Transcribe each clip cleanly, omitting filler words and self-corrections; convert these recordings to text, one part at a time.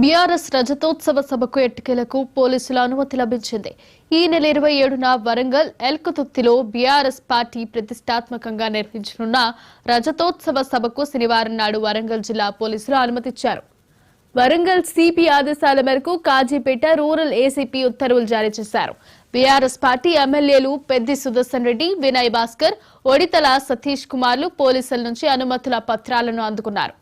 BRS రజతోత్సవ సభకు ఎట్టకేలకు పోలీసుల అనుమతి లభించింది. ఈ నెల 27న వరంగల్ ఎల్కతుర్తిలో బీఆర్ఎస్ పార్టీ ప్రతిష్టాత్మకంగా నిర్వహించనున్న రజతోత్సవ సభకు శనివారం నాడు వరంగల్ జిల్లా పోలీసులు అనుమతిచ్చారు. వరంగల్ సిపి ఆదేశాల మేరకు కాజీపేట రూరల్ ఏసీపీ ఉత్తర్వులు జారీ చేశారు. బీఆర్ఎస్ పార్టీ ఎమ్మెల్యేలు పెద్ది సుదర్శన్ రెడ్డి, వినయ్ భాస్కర్, ఒడితల సతీష్ కుమార్లు పోలీసుల నుంచి అనుమతుల పత్రాలను అందుకున్నారు.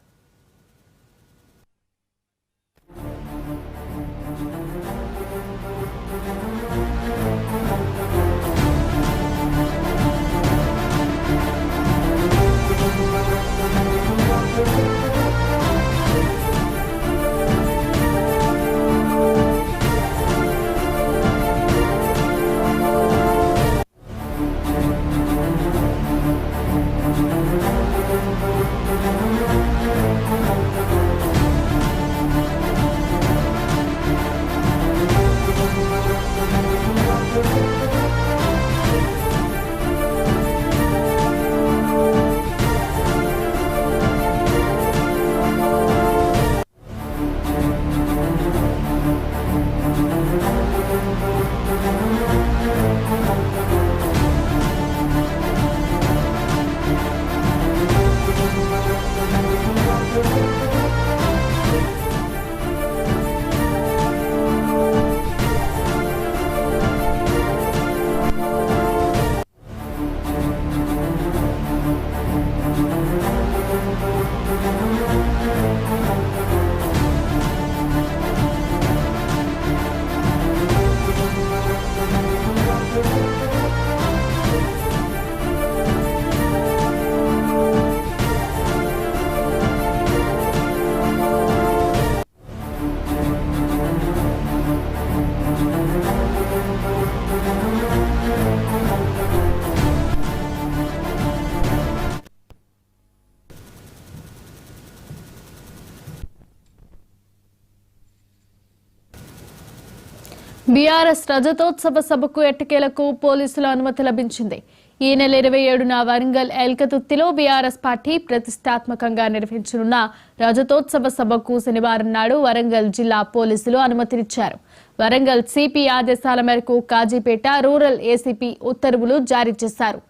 బీఆర్ఎస్ రజతోత్సవ సభకు ఎట్టకేలకు పోలీసుల అనుమతి లభించింది. ఈ నెల 27న వరంగల్ ఎల్కతుర్తిలో బీఆర్ఎస్ పార్టీ ప్రతిష్టాత్మకంగా నిర్వహించనున్న రజతోత్సవ సభకు శనివారం నాడు వరంగల్ జిల్లా పోలీసులు అనుమతినిచ్చారు. వరంగల్ సిపి ఆదేశాల మేరకు కాజీపేట రూరల్ ఏసీపీ ఉత్తర్వులు జారీ చేశారు.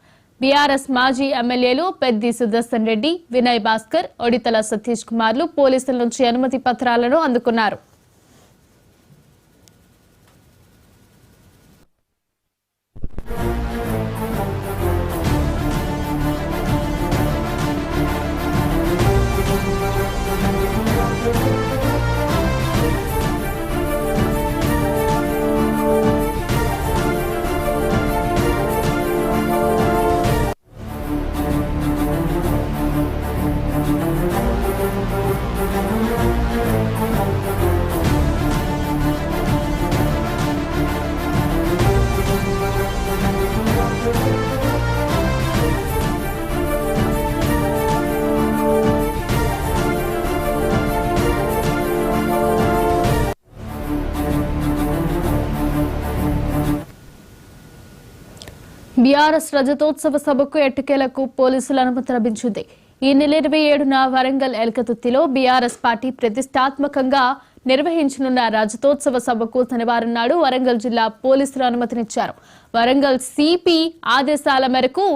బీఆర్ఎస్ మాజీ ఎమ్మెల్యేలు పెద్ది సుదర్శన్ రెడ్డి, వినయ్ భాస్కర్, ఒడితల సతీష్ కుమార్లు పోలీసుల నుంచి అనుమతి పత్రాలను అందుకున్నారు. బీఆర్ఎస్ రజతోత్సవ సభకు ఎట్టకేలకు పోలీసుల అనుమతి లభించింది. ఈ నెల 27న వరంగల్ ఎల్కతుర్తిలో బీఆర్ఎస్ పార్టీ ప్రతిష్టాత్మకంగా నిర్వహించనున్న రజతోత్సవ సభకు శనివారం నాడు వరంగల్ జిల్లా పోలీసులు అనుమతినిచ్చారు. వరంగల్ సిపి ఆదేశాల మేరకు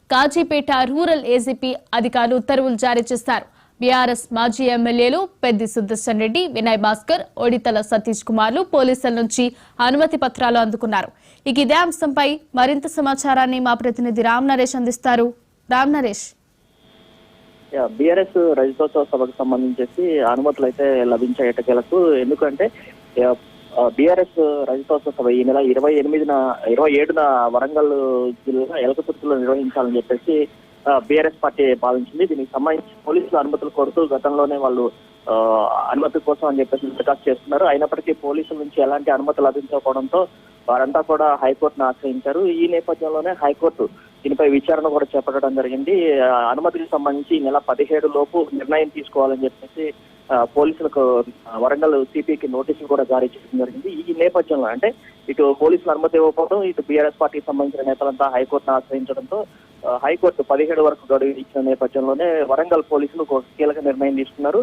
కాజీపేట రూరల్ ఏసీపీ అధికారులు ఉత్తర్వులు జారీ చేశారు. బీఆర్ఎస్ మాజీ ఎమ్మెల్యేలు పెద్ది సుదర్శన్ రెడ్డి, వినయ్ భాస్కర్, ఒడితల సతీష్ కుమార్లు పోలీసుల నుంచి అనుమతి పత్రాలు అందుకున్నారు. ఇక ఇదే అంశంపై మరింత సమాచారాన్ని మా ప్రతినిధి రామ్ నరేష్ అందిస్తారు. రామ్ నరేష్, బీఆర్ఎస్ రజతోత్సవ సభకు సంబంధించి అనుమతులు అయితే లభించాయి ఎట్టకేలకు. ఎందుకంటే బీఆర్ఎస్ రజతోత్సవ సభ ఈ నెల 27న వరంగల్ జిల్లా ఎలకతుర్తిలో నిర్వహించాలని చెప్పేసి బీఆర్ఎస్ పార్టీ భావించింది. దీనికి సంబంధించి పోలీసులు అనుమతులు కోరుతూ గతంలోనే వాళ్ళు అనుమతి కోసం అని చెప్పేసి దరఖాస్తు చేస్తున్నారు. అయినప్పటికీ పోలీసుల నుంచి ఎలాంటి అనుమతి లభించకపోవడంతో వారంతా కూడా హైకోర్టును ఆశ్రయించారు. ఈ నేపథ్యంలోనే హైకోర్టు దీనిపై విచారణ కూడా చేపట్టడం జరిగింది. అనుమతికి సంబంధించి ఈ నెల 17 లోపు నిర్ణయం తీసుకోవాలని చెప్పేసి పోలీసులకు వరంగల్ సిపికి నోటీసులు కూడా జారీ చేయడం జరిగింది. ఈ నేపథ్యంలో అంటే ఇటు పోలీసులు అనుమతి ఇవ్వకపోవడం, ఇటు బీఆర్ఎస్ పార్టీకి సంబంధించిన నేతలంతా హైకోర్టును ఆశ్రయించడంతో హైకోర్టు 17 వరకు గడువు ఇచ్చిన నేపథ్యంలోనే వరంగల్ పోలీసులు ఒక కీలక నిర్ణయం తీసుకున్నారు.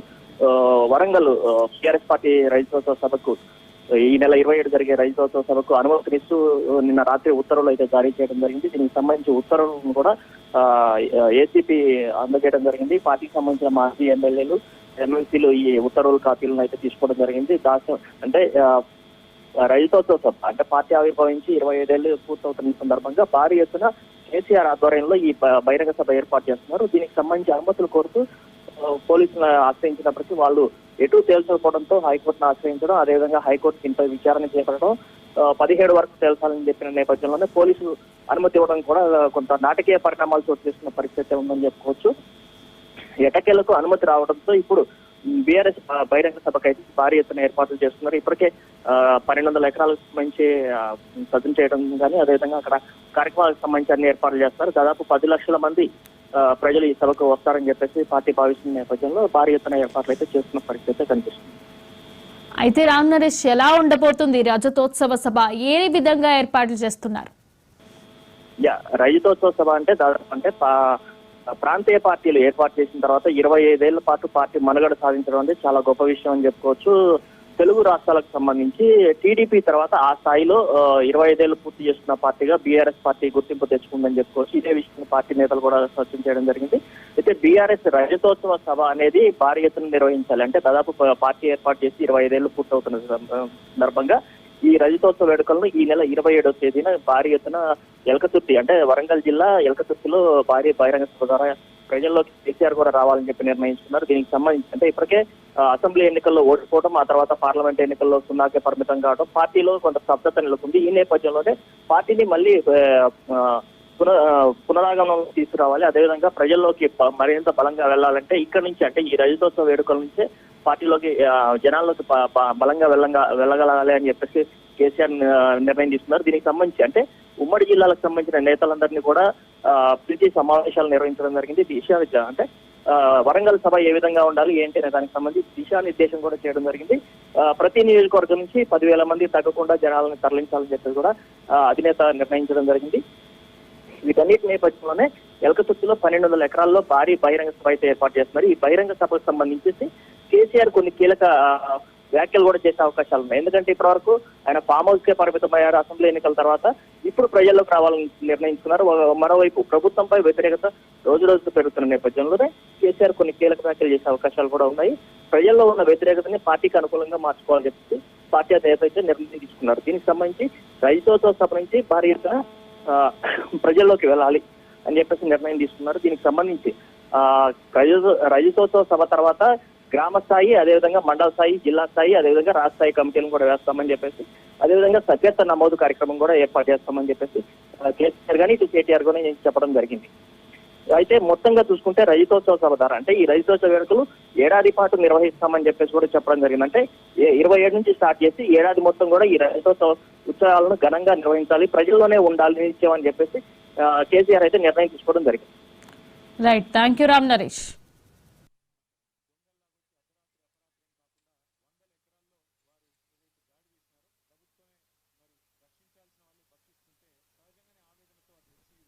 వరంగల్ టీఆర్ఎస్ పార్టీ రైతోత్సవ సభకు ఈ నెల 27 జరిగే రైతోత్సవ సభకు అనుమతినిస్తూ నిన్న రాత్రి ఉత్తర్వులు అయితే జారీ చేయడం జరిగింది. దీనికి సంబంధించి ఉత్తర్వులను కూడా ఏసీపీ అందజేయడం జరిగింది. పార్టీకి సంబంధించిన మాజీ ఎమ్మెల్యేలు ఎమ్మెల్సీలు ఈ ఉత్తర్వుల కాపీలను అయితే తీసుకోవడం జరిగింది. అంటే రైతోత్సవ సభ అంటే పార్టీ ఆవిర్భవించి 25 ఏళ్లు పూర్తవుతున్న సందర్భంగా భారీ ఎత్తున కేసీఆర్ ఆధ్వర్యంలో ఈ బహిరంగ సభ ఏర్పాటు చేస్తున్నారు. దీనికి సంబంధించి అనుమతులు కోరుతూ పోలీసులను ఆశ్రయించినప్పటికీ వాళ్ళు ఎటు తేల్చకపోవడంతో హైకోర్టును ఆశ్రయించడం, అదేవిధంగా హైకోర్టు దీనిపై విచారణ చేపట్టడం, 17 వరకు తేల్చాలని చెప్పిన నేపథ్యంలోనే పోలీసులు అనుమతి ఇవ్వడం కూడా కొంత నాటకీయ పరిణామాలు చోటు చేసుకున్న పరిస్థితి ఉందని చెప్పుకోవచ్చు. ఎటకేలకు అనుమతి రావడంతో ఇప్పుడు బీఆర్ఎస్ బహిరంగ సభకు అయితే భారీ ఎత్తున ఏర్పాట్లు చేస్తున్నారు. ఇప్పటికే 1200 ఎకరాలకు సంబంధించి సదును చేయడం కానీ, అదేవిధంగా అక్కడ కార్యక్రమాలకు సంబంధించి అన్ని ఏర్పాట్లు చేస్తారు. దాదాపు 10 లక్షల మంది ప్రజలు ఈ సభకు వస్తారని చెప్పేసి పార్టీ భావిస్తున్న నేపథ్యంలో భారీ ఎత్తున ఏర్పాట్లు అయితే చేస్తున్న పరిస్థితి కనిపిస్తుంది. అయితే రామ్ నరేష్, ఎలా ఉండబోతుంది రజతోత్సవ సభ? ఏ విధంగా ఏర్పాట్లు చేస్తున్నారు? రజతోత్సవ సభ అంటే దాదాపు అంటే ప్రాంతీయ పార్టీలు ఏర్పాటు చేసిన తర్వాత 25 ఏళ్ల పాటు పార్టీ మనుగడ సాధించడం అనేది చాలా గొప్ప విషయం అని చెప్పుకోవచ్చు. తెలుగు రాష్ట్రాలకు సంబంధించి టీడీపీ తర్వాత ఆ స్థాయిలో 25 ఏళ్లు పూర్తి చేస్తున్న పార్టీగా బీఆర్ఎస్ పార్టీ గుర్తింపు తెచ్చుకుందని చెప్పుకోవచ్చు. ఇదే విషయం పార్టీ నేతలు కూడా స్పష్టం చేయడం జరిగింది. అయితే బీఆర్ఎస్ రజతోత్సవ సభ అనేది భారీ ఎత్తున నిర్వహించాలి. అంటే దాదాపు పార్టీ ఏర్పాటు చేసి 25 ఏళ్లు పూర్తవుతున్న సందర్భంగా ఈ రజతోత్సవ వేడుకలను ఈ నెల 27వ తేదీన భారీ ఎత్తున ఎల్కతుర్తి అంటే వరంగల్ జిల్లా ఎల్కతుర్తిలో భారీ బహిరంగ సభ ద్వారా ప్రజల్లోకి కేసీఆర్ కూడా రావాలని చెప్పి నిర్ణయించుకున్నారు. దీనికి సంబంధించి అంటే ఇప్పటికే అసెంబ్లీ ఎన్నికల్లో ఓడిపోవడం, ఆ తర్వాత పార్లమెంట్ ఎన్నికల్లో సున్నాకే పరిమితం కావడం పార్టీలో కొంత స్తబ్దత నెలకొంది. ఈ నేపథ్యంలోనే పార్టీని మళ్ళీ పునరాగమనం తీసుకురావాలి, అదేవిధంగా ప్రజల్లోకి మరింత బలంగా వెళ్లాలంటే ఇక్కడ నుంచి అంటే ఈ రజతోత్సవ వేడుకల నుంచే పార్టీలోకి జనాల్లోకి బలంగా వెళ్ళగలగాలి అని చెప్పేసి కేసీఆర్ నిర్ణయం తీసుకున్నారు. దీనికి సంబంధించి అంటే ఉమ్మడి జిల్లాలకు సంబంధించిన నేతలందరినీ కూడా పిలిచి సమావేశాలు నిర్వహించడం జరిగింది. అంటే వరంగల్ సభ ఏ విధంగా ఉండాలి ఏంటి అనే దానికి సంబంధించి దిశానిర్దేశం కూడా చేయడం జరిగింది. ప్రతి నియోజకవర్గం నుంచి 10,000 మంది తగ్గకుండా జనాలను తరలించాలని చెప్పి కూడా అధినేత నిర్ణయించడం జరిగింది. వీటన్నిటి నేపథ్యంలోనే ఎల్కతుర్తిలో 1200 ఎకరాల్లో భారీ బహిరంగ సభ అయితే ఏర్పాటు చేస్తున్నారు. ఈ బహిరంగ సభకు సంబంధించి కేసీఆర్ కొన్ని కీలక వ్యాఖ్యలు కూడా చేసే అవకాశాలు ఉన్నాయి. ఎందుకంటే ఇప్పటివరకు ఆయన ఫామ్ హౌస్ కే పరిమితమయ్యారు అసెంబ్లీ ఎన్నికల తర్వాత. ఇప్పుడు ప్రజల్లోకి రావాలని నిర్ణయించుకున్నారు. మరోవైపు ప్రభుత్వంపై వ్యతిరేకత రోజు రోజుకు పెరుగుతున్న నేపథ్యంలోనే కేసీఆర్ కొన్ని కీలక వ్యాఖ్యలు చేసే అవకాశాలు కూడా ఉన్నాయి. ప్రజల్లో ఉన్న వ్యతిరేకతని పార్టీకి అనుకూలంగా మార్చుకోవాలని చెప్పి పార్టీ నేత అయితే నిర్ణయం తీసుకున్నారు. దీనికి సంబంధించి రజతోత్సవ సభ నుంచి భారీ ఎత్తున ప్రజల్లోకి వెళ్ళాలి అని చెప్పేసి నిర్ణయం తీసుకున్నారు. దీనికి సంబంధించి రజతోత్సవ సభ తర్వాత గ్రామ స్థాయి, అదేవిధంగా మండల స్థాయి, జిల్లా స్థాయి, అదేవిధంగా రాష్ట్ర స్థాయి కమిటీలను కూడా వేస్తామని చెప్పేసి, అదేవిధంగా సభ్యత్వ నమోదు కార్యక్రమం కూడా ఏర్పాటు చేస్తామని చెప్పేసి కేసీఆర్ కానీ ఇటు కేటీఆర్ కానీ చెప్పడం జరిగింది. అయితే మొత్తంగా చూసుకుంటే రజతోత్సవ సభ ద్వారా అంటే ఈ రజతోత్సవ వేడుకలు ఏడాది పాటు నిర్వహిస్తామని చెప్పేసి కూడా చెప్పడం జరిగింది. అంటే 27 నుంచి స్టార్ట్ చేసి ఏడాది మొత్తం కూడా ఈ రజతోత్సవ ఉత్సవాలను ఘనంగా నిర్వహించాలి, ప్రజల్లోనే ఉండాలి నిత్యం అని చెప్పేసి కేసీఆర్ అయితే నిర్ణయం తీసుకోవడం జరిగింది. Right, thank you Ram Naresh.